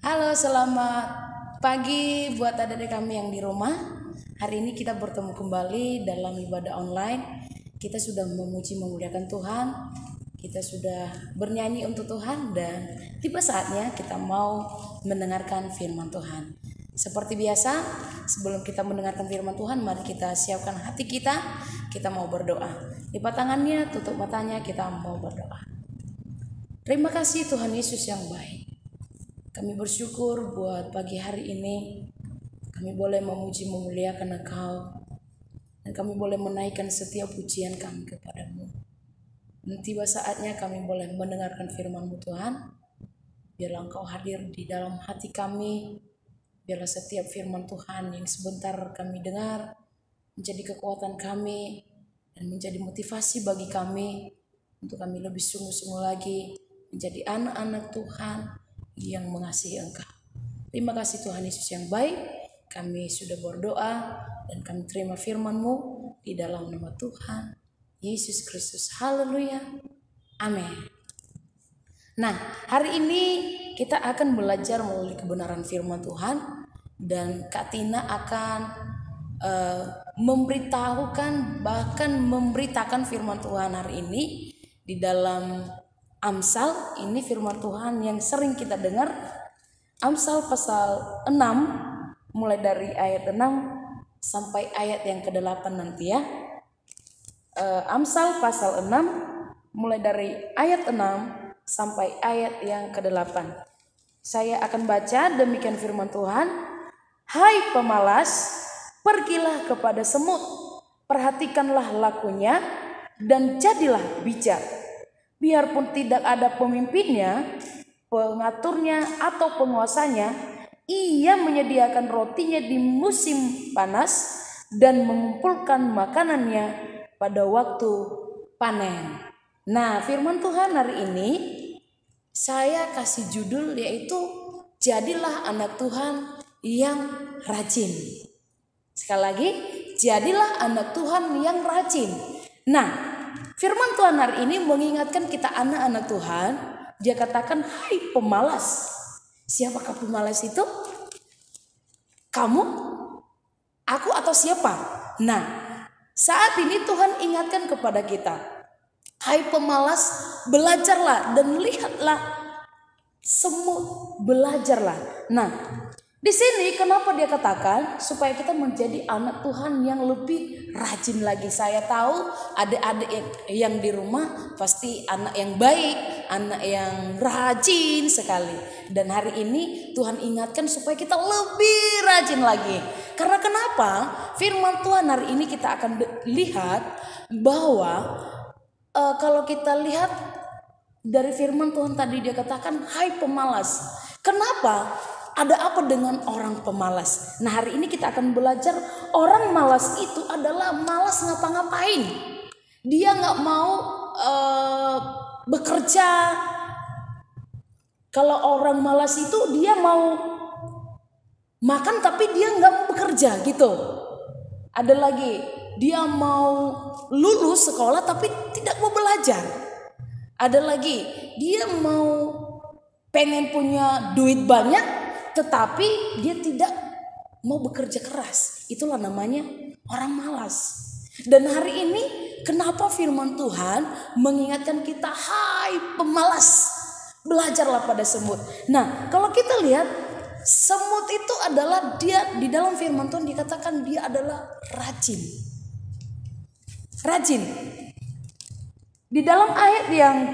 Halo, selamat pagi buat adik-adik kami yang di rumah. Hari ini kita bertemu kembali dalam ibadah online. Kita sudah memuji memuliakan Tuhan. Kita sudah bernyanyi untuk Tuhan dan tiba saatnya kita mau mendengarkan firman Tuhan. Seperti biasa, sebelum kita mendengarkan firman Tuhan, mari kita siapkan hati kita. Kita mau berdoa. Lipat tangannya, tutup matanya, kita mau berdoa. Terima kasih Tuhan Yesus yang baik. Kami bersyukur buat pagi hari ini kami boleh memuji memuliakan Engkau dan kami boleh menaikkan setiap pujian kami kepadamu. Dan tiba saatnya kami boleh mendengarkan firman-Mu Tuhan. Biarlah Engkau hadir di dalam hati kami. Biarlah setiap firman Tuhan yang sebentar kami dengar menjadi kekuatan kami dan menjadi motivasi bagi kami untuk kami lebih sungguh-sungguh lagi menjadi anak-anak Tuhan yang mengasihi Engkau. Terima kasih Tuhan Yesus yang baik. Kami sudah berdoa dan kami terima firman-Mu di dalam nama Tuhan Yesus Kristus. Haleluya. Amin. Nah, hari ini kita akan belajar melalui kebenaran firman Tuhan dan Kak Tina akan memberitakan firman Tuhan hari ini di dalam Amsal. Ini firman Tuhan yang sering kita dengar. Amsal pasal 6 mulai dari ayat 6 sampai ayat yang ke-8 nanti ya. Amsal pasal 6 mulai dari ayat 6 sampai ayat yang ke-8. Saya akan baca demikian firman Tuhan. Hai pemalas, pergilah kepada semut, perhatikanlah lakunya dan jadilah bijak. Biarpun tidak ada pemimpinnya, pengaturnya atau penguasanya, ia menyediakan rotinya di musim panas dan mengumpulkan makanannya pada waktu panen. Nah, firman Tuhan hari ini saya kasih judul yaitu jadilah anak Tuhan yang rajin. Sekali lagi, jadilah anak Tuhan yang rajin. Nah, firman Tuhan hari ini mengingatkan kita anak-anak Tuhan. Dia katakan, hai pemalas. Siapakah pemalas itu? Kamu? Aku atau siapa? Nah, saat ini Tuhan ingatkan kepada kita. Hai pemalas, belajarlah dan lihatlah semut, belajarlah. Nah, di sini kenapa dia katakan supaya kita menjadi anak Tuhan yang lebih rajin lagi. Saya tahu adik-adik yang di rumah pasti anak yang baik, anak yang rajin sekali. Dan hari ini Tuhan ingatkan supaya kita lebih rajin lagi. Karena kenapa? Firman Tuhan hari ini kita akan lihat bahwa kalau kita lihat dari firman Tuhan tadi dia katakan, hai pemalas. Kenapa? Ada apa dengan orang pemalas? Nah, hari ini kita akan belajar orang malas itu adalah malas ngapa-ngapain. Dia gak mau bekerja. Kalau orang malas itu dia mau makan tapi dia gak mau bekerja gitu. Ada lagi, dia mau lulus sekolah tapi tidak mau belajar. Ada lagi, dia mau pengen punya duit banyak tetapi dia tidak mau bekerja keras. Itulah namanya orang malas. Dan hari ini kenapa firman Tuhan mengingatkan kita, hai pemalas, belajarlah pada semut. Nah, kalau kita lihat semut itu adalah dia di dalam firman Tuhan dikatakan dia adalah rajin. Rajin. Di dalam ayat yang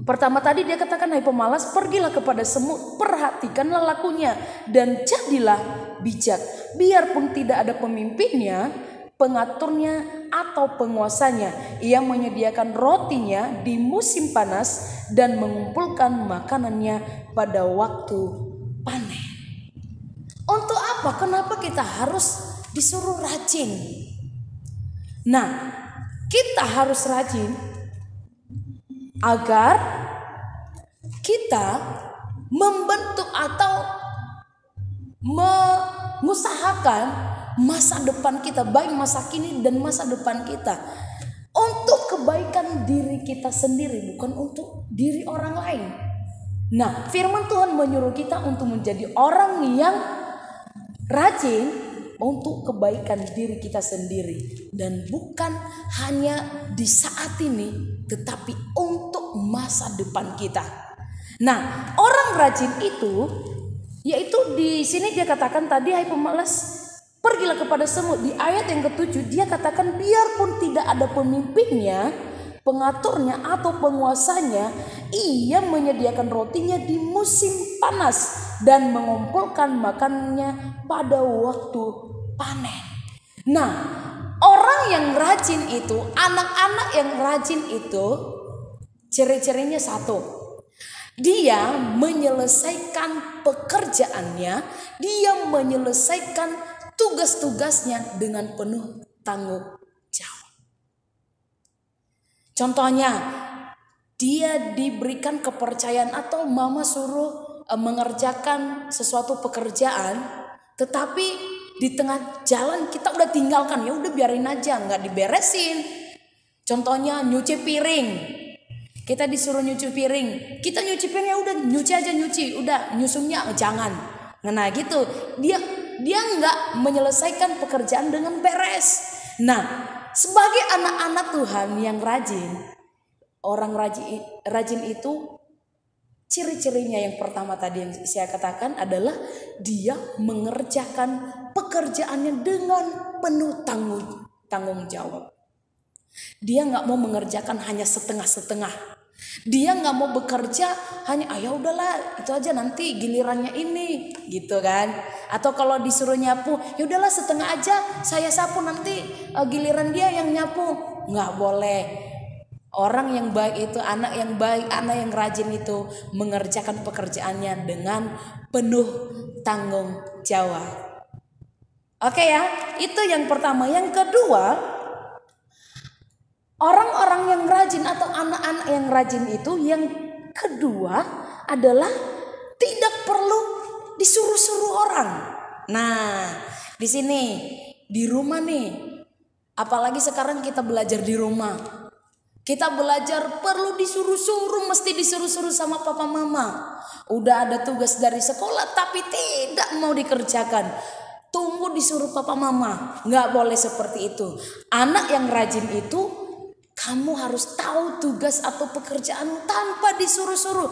pertama tadi dia katakan, hai pemalas, pergilah kepada semut, perhatikanlah lakunya dan jadilah bijak. Biarpun tidak ada pemimpinnya, pengaturnya atau penguasanya, ia menyediakan rotinya di musim panas dan mengumpulkan makanannya pada waktu panen. Untuk apa? Kenapa kita harus disuruh rajin? Nah, kita harus rajin agar kita membentuk atau mengusahakan masa depan kita, baik masa kini dan masa depan kita, untuk kebaikan diri kita sendiri, bukan untuk diri orang lain. Nah, firman Tuhan menyuruh kita untuk menjadi orang yang rajin untuk kebaikan diri kita sendiri. Dan bukan hanya di saat ini, tetapi untuk masa depan kita. Nah, orang rajin itu, yaitu di sini dia katakan tadi, hai pemalas, pergilah kepada semut. Di ayat yang ke-7 dia katakan biarpun tidak ada pemimpinnya, pengaturnya atau penguasanya, ia menyediakan rotinya di musim panas dan mengumpulkan makanannya pada waktu panen. Nah, orang yang rajin itu, anak-anak yang rajin itu, ciri-cirinya satu. Dia menyelesaikan pekerjaannya, dia menyelesaikan tugas-tugasnya dengan penuh tanggung jawab. Contohnya, dia diberikan kepercayaan atau mama suruh mengerjakan sesuatu pekerjaan, tetapi di tengah jalan kita udah tinggalkan, ya udah biarin aja, nggak diberesin. Contohnya nyuci piring, kita disuruh nyuci piring, kita nyuci piring ya udah nyuci aja, udah nyusungnya jangan. Nah gitu, dia nggak menyelesaikan pekerjaan dengan beres. Nah, sebagai anak-anak Tuhan yang rajin, orang rajin itu ciri-cirinya yang pertama tadi yang saya katakan adalah dia mengerjakan pekerjaannya dengan penuh tanggung jawab. Dia nggak mau mengerjakan hanya setengah-setengah. Dia nggak mau bekerja hanya ya udahlah itu aja nanti gilirannya ini gitu kan. Atau kalau disuruh nyapu ya udahlah setengah aja saya sapu nanti giliran dia yang nyapu. Nggak boleh. Orang yang baik itu, anak yang baik, anak yang rajin itu mengerjakan pekerjaannya dengan penuh tanggung jawab. Oke ya, itu yang pertama. Yang kedua, orang-orang yang rajin atau anak-anak yang rajin itu yang kedua adalah tidak perlu disuruh-suruh orang. Nah, di sini di rumah nih, apalagi sekarang kita belajar di rumah. Kita belajar perlu disuruh-suruh, mesti disuruh-suruh sama papa mama. Udah ada tugas dari sekolah tapi tidak mau dikerjakan. Tunggu disuruh papa mama. Nggak boleh seperti itu. Anak yang rajin itu kamu harus tahu tugas atau pekerjaan tanpa disuruh-suruh.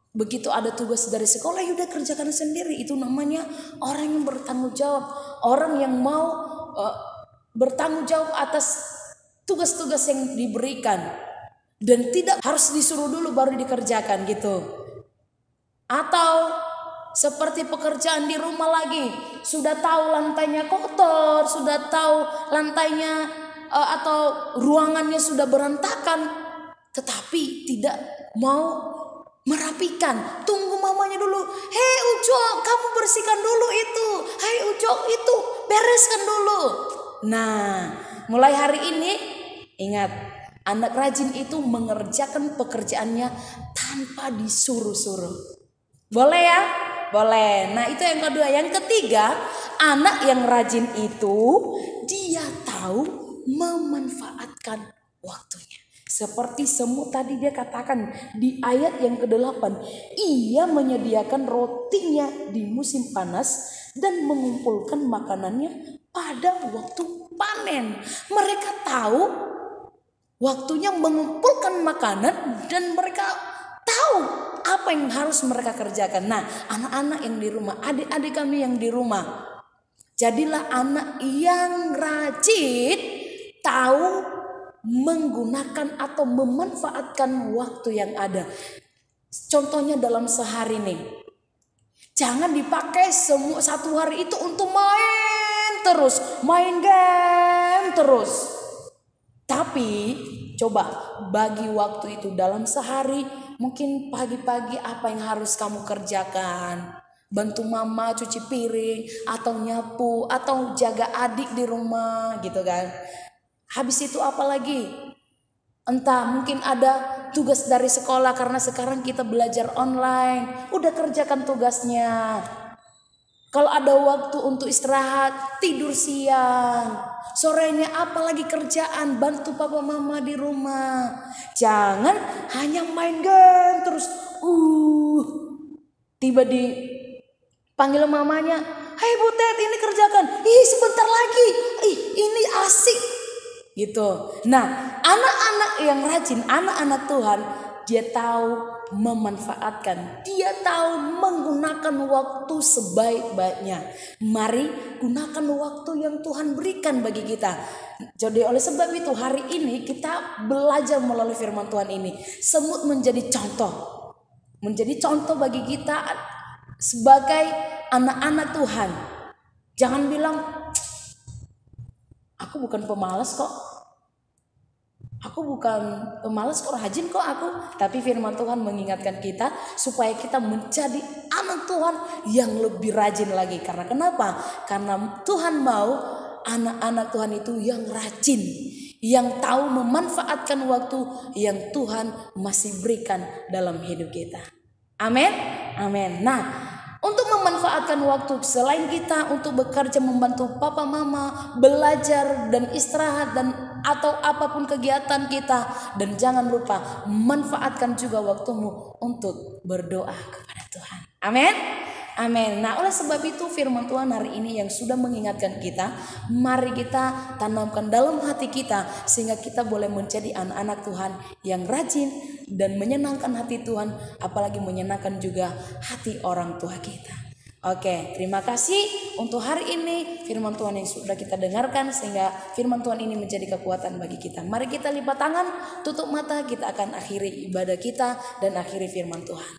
Begitu ada tugas dari sekolah, ya udah kerjakan sendiri. Itu namanya orang yang bertanggung jawab, orang yang mau bertanggung jawab atas tugas-tugas yang diberikan dan tidak harus disuruh dulu baru dikerjakan gitu. Atau seperti pekerjaan di rumah lagi, sudah tahu lantainya kotor, sudah tahu lantainya atau ruangannya sudah berantakan, tetapi tidak mau merapikan. Tunggu mamanya dulu. Hei Uco, kamu bersihkan dulu itu. Hei Uco, itu bereskan dulu. Nah, mulai hari ini ingat, anak rajin itu mengerjakan pekerjaannya tanpa disuruh-suruh. Boleh ya? Boleh. Nah, itu yang kedua. Yang ketiga, anak yang rajin itu dia tahu memanfaatkan waktunya. Seperti semut tadi dia katakan di ayat yang ke-8, ia menyediakan rotinya di musim panas dan mengumpulkan makanannya pada waktu panen. Mereka tahu waktunya mengumpulkan makanan dan mereka tahu apa yang harus mereka kerjakan. Nah, anak-anak yang di rumah, adik-adik kami yang di rumah, jadilah anak yang rajin, tahu menggunakan atau memanfaatkan waktu yang ada. Contohnya dalam sehari nih, jangan dipakai semua satu hari itu untuk main game terus. Tapi coba bagi waktu itu dalam sehari. Mungkin pagi-pagi apa yang harus kamu kerjakan? Bantu mama cuci piring, atau nyapu, atau jaga adik di rumah gitu kan. Habis itu apa lagi? Entah mungkin ada tugas dari sekolah karena sekarang kita belajar online. Udah kerjakan tugasnya. Kalau ada waktu untuk istirahat, tidur siang. Sorenya apalagi kerjaan, bantu papa mama di rumah. Jangan hanya main game terus. tiba dipanggil mamanya, "Hai Butet, ini kerjakan." "Ih, sebentar lagi. Ih, ini asik." Gitu. Nah, anak-anak yang rajin, anak-anak Tuhan, dia tahu memanfaatkan, dia tahu menggunakan waktu sebaik-baiknya. Mari gunakan waktu yang Tuhan berikan bagi kita. Jadi oleh sebab itu hari ini kita belajar melalui firman Tuhan ini. Semut menjadi contoh bagi kita sebagai anak-anak Tuhan. Jangan bilang, "Aku bukan pemalas kok. Aku bukan pemalas kok, rajin kok aku." Tapi firman Tuhan mengingatkan kita supaya kita menjadi anak Tuhan yang lebih rajin lagi. Karena kenapa? Karena Tuhan mau anak-anak Tuhan itu yang rajin, yang tahu memanfaatkan waktu yang Tuhan masih berikan dalam hidup kita. Amin. Amin. Nah, untuk memanfaatkan waktu selain kita untuk bekerja, membantu papa mama, belajar dan istirahat dan atau apapun kegiatan kita, dan jangan lupa manfaatkan juga waktumu untuk berdoa kepada Tuhan. Amin. Amin. Nah, oleh sebab itu firman Tuhan hari ini yang sudah mengingatkan kita, mari kita tanamkan dalam hati kita sehingga kita boleh menjadi anak-anak Tuhan yang rajin dan menyenangkan hati Tuhan, apalagi menyenangkan juga hati orang tua kita. Oke, terima kasih untuk hari ini firman Tuhan yang sudah kita dengarkan sehingga firman Tuhan ini menjadi kekuatan bagi kita. Mari kita lipat tangan, tutup mata, kita akan akhiri ibadah kita dan akhiri firman Tuhan.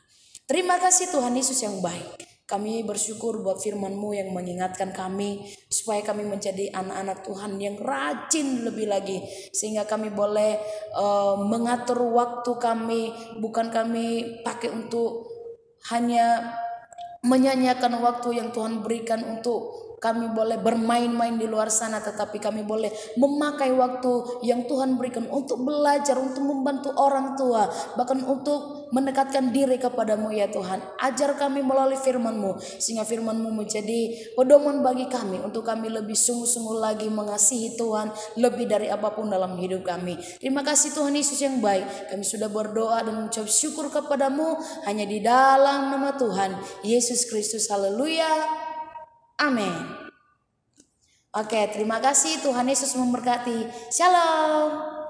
Terima kasih Tuhan Yesus yang baik. Kami bersyukur buat firman-Mu yang mengingatkan kami supaya kami menjadi anak-anak Tuhan yang rajin lebih lagi. Sehingga kami boleh mengatur waktu kami, bukan kami pakai untuk hanya menyanyiakan waktu yang Tuhan berikan untuk kami boleh bermain-main di luar sana, tetapi kami boleh memakai waktu yang Tuhan berikan untuk belajar, untuk membantu orang tua, bahkan untuk mendekatkan diri kepadamu ya Tuhan. Ajar kami melalui firman-Mu sehingga firman-Mu menjadi pedoman bagi kami untuk kami lebih sungguh-sungguh lagi mengasihi Tuhan lebih dari apapun dalam hidup kami. Terima kasih Tuhan Yesus yang baik. Kami sudah berdoa dan mengucap syukur kepadamu hanya di dalam nama Tuhan Yesus Kristus. Haleluya. Amin. Oke, terima kasih. Tuhan Yesus memberkati. Shalom.